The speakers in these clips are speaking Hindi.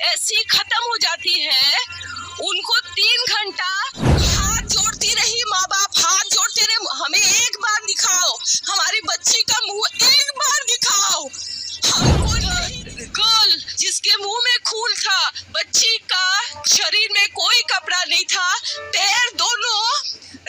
ऐसी खत्म हो जाती है। उनको 3 घंटा हाथ जोड़ती रही, माँ बाप हाथ जोड़ते रहे, हमें एक बार दिखाओ, हमारी बच्ची का मुंह एक बार दिखाओ। हमको गर्ल जिसके मुंह में खून था, बच्ची का शरीर में कोई कपड़ा नहीं था, पैर दोनों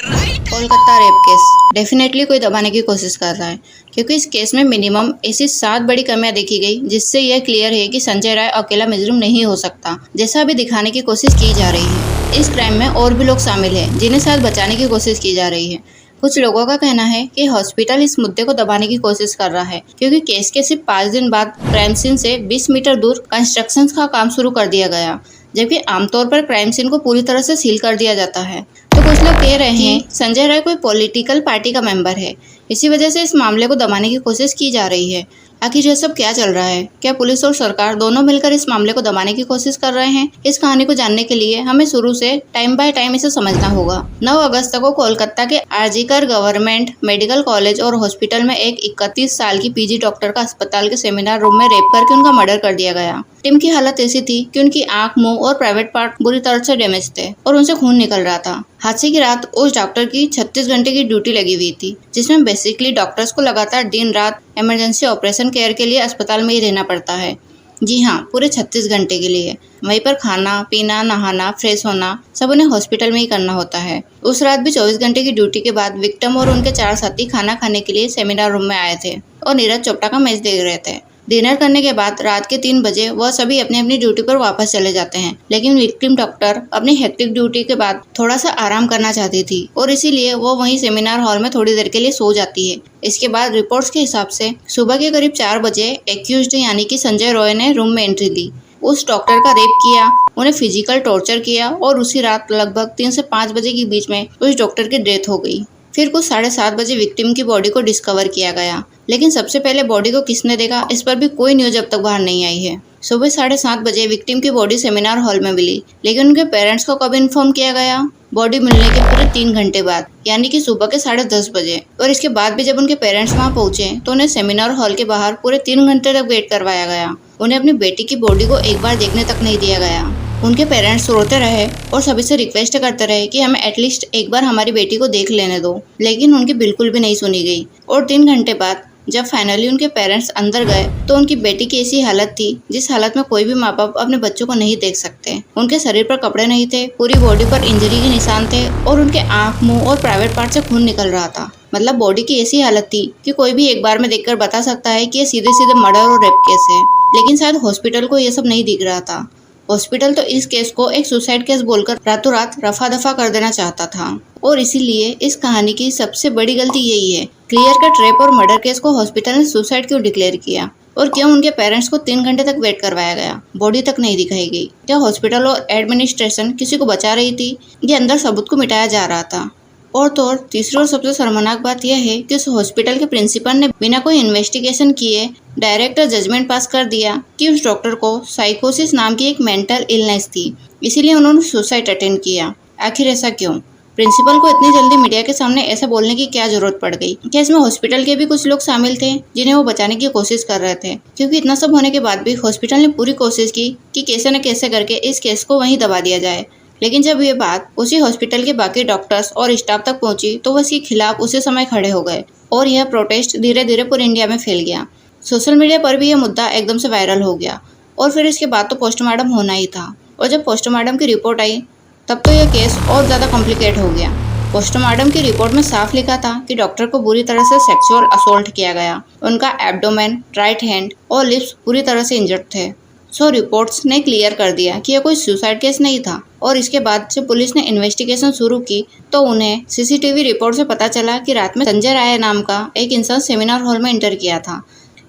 right. Kolkata rape case definitely कोई दबाने की कोशिश कर रहा है, क्योंकि इस केस में मिनिमम ऐसी 7 बड़ी कमियां देखी गई, जिससे यह क्लियर है कि संजय राय अकेला मुजरिम नहीं हो सकता, जैसा अभी दिखाने की कोशिश की जा रही है। इस क्राइम में और भी लोग शामिल हैं, जिन्हें शायद बचाने की कोशिश की जा रही है। कुछ लोगों का कहना है कि हॉस्पिटल इस मुद्दे को दबाने की कोशिश कर रहा है, क्योंकि केस के सिर्फ 5 दिन बाद क्राइम सीन से 20 मीटर दूर कंस्ट्रक्शन का काम शुरू कर दिया गया, जबकि आमतौर पर क्राइम सीन को पूरी तरह से सील कर दिया जाता है। तो कुछ लोग कह रहे हैं संजय राय कोई पॉलिटिकल पार्टी का मेंबर है, इसी वजह से इस मामले को दबाने की कोशिश की जा रही है। आखिर यह सब क्या चल रहा है? क्या पुलिस और सरकार दोनों मिलकर इस मामले को दबाने की कोशिश कर रहे हैं? इस कहानी को जानने के लिए हमें शुरू से टाइम बाय टाइम इसे समझना होगा। 9 अगस्त को कोलकाता के आरजीकर गवर्नमेंट मेडिकल कॉलेज और हॉस्पिटल में एक 31 साल की पीजी डॉक्टर का अस्पताल के सेमिनार रूम में रेप करके उनका मर्डर कर दिया गया। टिम की हालत ऐसी थी कि उनकी आंख, मुंह और प्राइवेट पार्ट बुरी तरह से डैमेज थे और उनसे खून निकल रहा था। हादसे की रात उस डॉक्टर की 36 घंटे की ड्यूटी लगी हुई थी, जिसमें बेसिकली डॉक्टर्स को लगातार दिन रात इमरजेंसी ऑपरेशन केयर के लिए अस्पताल में ही रहना पड़ता है। जी हाँ, पूरे 36 घंटे के लिए। वहीं पर खाना पीना, नहाना, फ्रेश होना सब उन्हें हॉस्पिटल में ही करना होता है। उस रात भी 24 घंटे की ड्यूटी के बाद विक्टिम और उनके 4 साथी खाना खाने के लिए सेमिनार रूम में आए थे और नीरज चोपड़ा का मैच देख रहे थे। डिनर करने के बाद रात के 3 बजे वह सभी अपनी अपनी ड्यूटी पर वापस चले जाते हैं, लेकिन विक्टिम डॉक्टर अपनी हेक्टिक ड्यूटी के बाद थोड़ा सा आराम करना चाहती थी और इसीलिए वो वहीं सेमिनार हॉल में थोड़ी देर के लिए सो जाती है। इसके बाद रिपोर्ट्स के हिसाब से सुबह के करीब 4 बजे एक्यूज्ड यानी कि संजय रॉय ने रूम में एंट्री दी, उस डॉक्टर का रेप किया, उन्हें फिजिकल टॉर्चर किया और उसी रात लगभग 3 से 5 बजे के बीच में उस डॉक्टर की डेथ हो गई। फिर कुछ 7:30 बजे विक्टिम की बॉडी को डिस्कवर किया गया, लेकिन सबसे पहले बॉडी को किसने देखा इस पर भी कोई न्यूज अब तक बाहर नहीं आई है। सुबह 7:30 बजे विक्टिम की बॉडी सेमिनार हॉल में मिली, लेकिन उनके पेरेंट्स को कब इन्फॉर्म किया गया? बॉडी मिलने के पूरे 3 घंटे बाद, यानी कि सुबह के 10:30 बजे। और इसके बाद भी जब उनके पेरेंट्स वहां पहुंचे तो उन्हें सेमिनार हॉल के बाहर पूरे 3 घंटे तक वेट करवाया गया। उन्हें अपनी बेटी की बॉडी को एक बार देखने तक नहीं दिया गया। उनके पेरेंट्स रोते रहे और सभी से रिक्वेस्ट करते रहे कि हमें एटलीस्ट एक बार हमारी बेटी को देख लेने दो, लेकिन उनकी बिल्कुल भी नहीं सुनी गई। और 3 घंटे बाद जब फाइनली उनके पेरेंट्स अंदर गए तो उनकी बेटी की ऐसी हालत थी जिस हालत में कोई भी माँ बाप अपने बच्चों को नहीं देख सकते। उनके शरीर पर कपड़े नहीं थे, पूरी बॉडी पर इंजरी के निशान थे और उनके आंख, मुंह और प्राइवेट पार्ट से खून निकल रहा था। मतलब बॉडी की ऐसी हालत थी कि कोई भी एक बार में देखकर बता सकता है कि ये सीधे सीधे मर्डर और रेप केस है। लेकिन शायद हॉस्पिटल को ये सब नहीं दिख रहा था। हॉस्पिटल तो इस केस को एक सुसाइड केस बोलकर रातों रात रफा दफा कर देना चाहता था और इसीलिए इस कहानी की सबसे बड़ी गलती यही है, क्लियर कट रेप और मर्डर केस को हॉस्पिटल ने सुसाइड क्यों डिक्लेयर किया और क्यों उनके पेरेंट्स को 3 घंटे तक वेट करवाया गया, बॉडी तक नहीं दिखाई गई। क्या हॉस्पिटल और एडमिनिस्ट्रेशन किसी को बचा रही थी या अंदर सबूत को मिटाया जा रहा था? और तो और तीसरी और सबसे शर्मनाक बात यह है कि उस हॉस्पिटल के प्रिंसिपल ने बिना कोई इन्वेस्टिगेशन किए डायरेक्ट जजमेंट पास कर दिया कि उस डॉक्टर को साइकोसिस नाम की एक मेंटल इलनेस थी, इसीलिए उन्होंने सुसाइड अटेम्प्ट किया। आखिर ऐसा क्यों? प्रिंसिपल को इतनी जल्दी मीडिया के सामने ऐसा बोलने की क्या जरूरत पड़ गई? क्या इसमें हॉस्पिटल के भी कुछ लोग शामिल थे जिन्हें वो बचाने की कोशिश कर रहे थे? क्योंकि इतना सब होने के बाद भी हॉस्पिटल ने पूरी कोशिश की कि कैसे न कैसे करके इस केस को वहीं दबा दिया जाए। लेकिन जब ये बात उसी हॉस्पिटल के बाकी डॉक्टर्स और स्टाफ तक पहुंची तो वो इसके खिलाफ उसी समय खड़े हो गए और यह प्रोटेस्ट धीरे धीरे पूरे इंडिया में फैल गया। सोशल मीडिया पर भी यह मुद्दा एकदम से वायरल हो गया और फिर इसके बाद तो पोस्टमार्टम होना ही था। और जब पोस्टमार्टम की रिपोर्ट आई तब तो यह केस और ज़्यादा कॉम्प्लिकेट हो गया। पोस्टमार्टम की रिपोर्ट में साफ लिखा था कि डॉक्टर को बुरी तरह से सेक्सुअल असोल्ट किया गया। उनका एब्डोमेन, राइट हैंड और लिप्स पूरी तरह से इंजर्ड थे। सो रिपोर्ट्स ने क्लियर कर दिया कि यह कोई सुसाइड केस नहीं था। और इसके बाद जब पुलिस ने इन्वेस्टिगेशन शुरू की तो उन्हें सीसीटीवी रिपोर्ट से पता चला कि रात में संजय राय नाम का एक इंसान सेमिनार हॉल में एंटर किया था।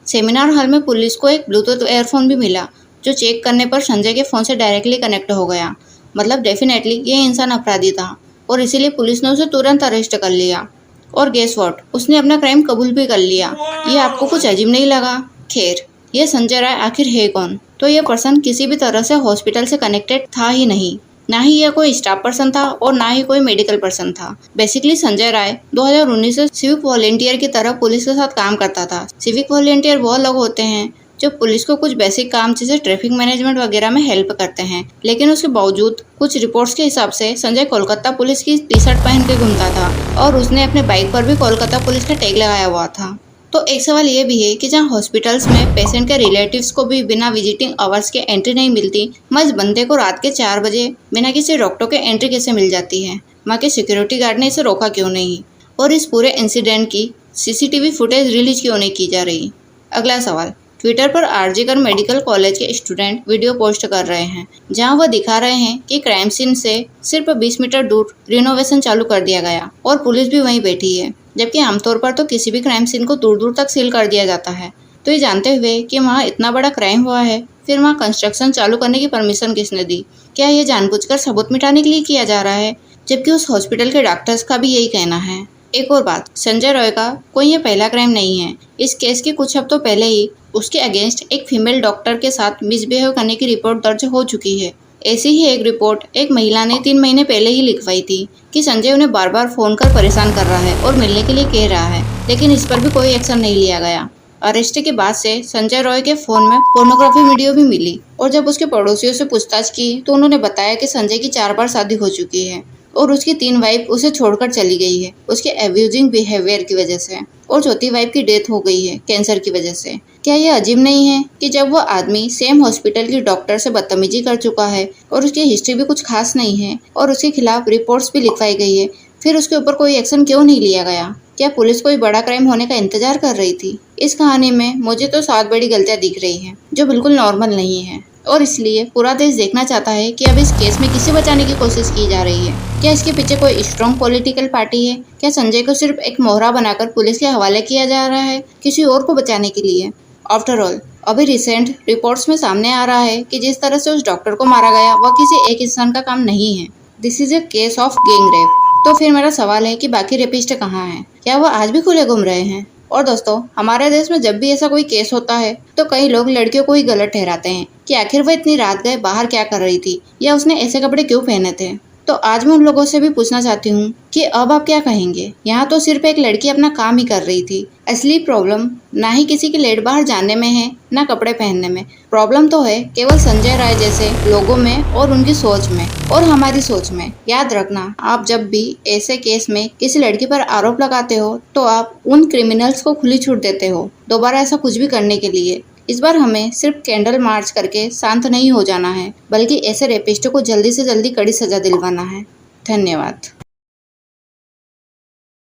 सेमिनार हॉल में पुलिस को एक ब्लूटूथ एयरफोन भी मिला, जो चेक करने पर संजय के फ़ोन से डायरेक्टली कनेक्ट हो गया। मतलब डेफिनेटली ये इंसान अपराधी था और इसीलिए पुलिस ने उसे तुरंत अरेस्ट कर लिया। और गेस व्हाट, उसने अपना क्राइम कबूल भी कर लिया। ये आपको कुछ अजीब नहीं लगा? खैर, ये संजय राय आखिर है कौन? तो यह पर्सन किसी भी तरह से हॉस्पिटल से कनेक्टेड था ही नहीं, ना ही यह कोई स्टाफ पर्सन था और ना ही कोई मेडिकल पर्सन था। बेसिकली संजय राय 2019 से सिविक वॉलेंटियर की तरह पुलिस के साथ काम करता था। सिविक वॉलेंटियर वो लोग होते हैं जो पुलिस को कुछ बेसिक काम जैसे ट्रैफिक मैनेजमेंट वगैरह में हेल्प करते हैं। लेकिन उसके बावजूद कुछ रिपोर्ट्स के हिसाब से संजय कोलकाता पुलिस की टी शर्ट पहन के घूमता था और उसने अपने बाइक पर भी कोलकाता पुलिस का टैग लगाया हुआ था। तो एक सवाल ये भी है कि जहाँ हॉस्पिटल्स में पेशेंट के रिलेटिव्स को भी बिना विजिटिंग आवर्स के एंट्री नहीं मिलती, वहाँ इस बंदे को रात के 4 बजे बिना किसी डॉक्टर के एंट्री कैसे मिल जाती है? वहाँ के सिक्योरिटी गार्ड ने इसे रोका क्यों नहीं? और इस पूरे इंसिडेंट की CCTV फुटेज रिलीज क्यों नहीं की जा रही? अगला सवाल, ट्विटर पर आरजीकर मेडिकल कॉलेज के स्टूडेंट वीडियो पोस्ट कर रहे हैं जहां वह दिखा रहे हैं कि क्राइम सीन से सिर्फ 20 मीटर दूर रिनोवेशन चालू कर दिया गया और पुलिस भी वहीं बैठी है, जबकि आमतौर पर तो किसी भी क्राइम सीन को दूर दूर तक सील कर दिया जाता है। तो ये जानते हुए कि वहाँ इतना बड़ा क्राइम हुआ है, फिर वहाँ कंस्ट्रक्शन चालू करने की परमिशन किसने दी? क्या ये जानबूझकर सबूत मिटाने के लिए किया जा रहा है? जबकि उस हॉस्पिटल के डॉक्टर्स का भी यही कहना है। एक और बात, संजय रॉय का कोई ये पहला क्राइम नहीं है। इस केस के कुछ हफ्तों पहले ही उसके अगेंस्ट एक फीमेल डॉक्टर के साथ मिसबिहेव करने की रिपोर्ट दर्ज हो चुकी है। ऐसी ही एक रिपोर्ट एक महिला ने 3 महीने पहले ही लिखवाई थी कि संजय उन्हें बार बार फोन कर परेशान कर रहा है और मिलने के लिए कह रहा है, लेकिन इस पर भी कोई एक्शन नहीं लिया गया। अरेस्ट के बाद से संजय रॉय के फोन में पोर्नोग्राफी वीडियो भी मिली और जब उसके पड़ोसियों से पूछताछ की तो उन्होंने बताया कि संजय की 4 बार शादी हो चुकी है और उसकी 3 वाइफ उसे छोड़कर चली गई है उसके एब्यूजिंग बिहेवियर की वजह से, और चौथी वाइफ की डेथ हो गई है कैंसर की वजह से। क्या यह अजीब नहीं है कि जब वो आदमी सेम हॉस्पिटल की डॉक्टर से बदतमीजी कर चुका है और उसकी हिस्ट्री भी कुछ खास नहीं है और उसके खिलाफ रिपोर्ट्स भी लिखवाई गई है, फिर उसके ऊपर कोई एक्शन क्यों नहीं लिया गया? क्या पुलिस कोई बड़ा क्राइम होने का इंतजार कर रही थी? इस कहानी में मुझे तो 7 बड़ी गलतियां दिख रही हैं जो बिल्कुल नॉर्मल नहीं है, और इसलिए पूरा देश देखना चाहता है कि अब इस केस में किसे बचाने की कोशिश की जा रही है। क्या इसके पीछे कोई स्ट्रॉन्ग पॉलिटिकल पार्टी है? क्या संजय को सिर्फ एक मोहरा बनाकर पुलिस के हवाले किया जा रहा है किसी और को बचाने के लिए? आफ्टर ऑल, अभी रिसेंट रिपोर्ट्स में सामने आ रहा है कि जिस तरह से उस डॉक्टर को मारा गया वह किसी एक इंसान का काम नहीं है। This is a case of gang rape. तो फिर मेरा सवाल है कि बाकी रेपिस्ट कहाँ हैं? क्या वो आज भी खुले घूम रहे हैं? और दोस्तों, हमारे देश में जब भी ऐसा कोई केस होता है तो कई लोग लड़कियों को ही गलत ठहराते हैं कि आखिर वह इतनी रात गए बाहर क्या कर रही थी या उसने ऐसे कपड़े क्यों पहने थे। तो आज मैं उन लोगों से भी पूछना चाहती हूँ कि अब आप क्या कहेंगे? यहाँ तो सिर्फ एक लड़की अपना काम ही कर रही थी। असली प्रॉब्लम ना ही किसी की लेट बाहर जाने में है ना कपड़े पहनने में। प्रॉब्लम तो है केवल संजय राय जैसे लोगों में और उनकी सोच में और हमारी सोच में। याद रखना, आप जब भी ऐसे केस में किसी लड़की पर आरोप लगाते हो तो आप उन क्रिमिनल्स को खुली छूट देते हो दोबारा ऐसा कुछ भी करने के लिए। इस बार हमें सिर्फ कैंडल मार्च करके शांत नहीं हो जाना है, बल्कि ऐसे रेपिस्टों को जल्दी से जल्दी कड़ी सजा दिलवाना है। धन्यवाद।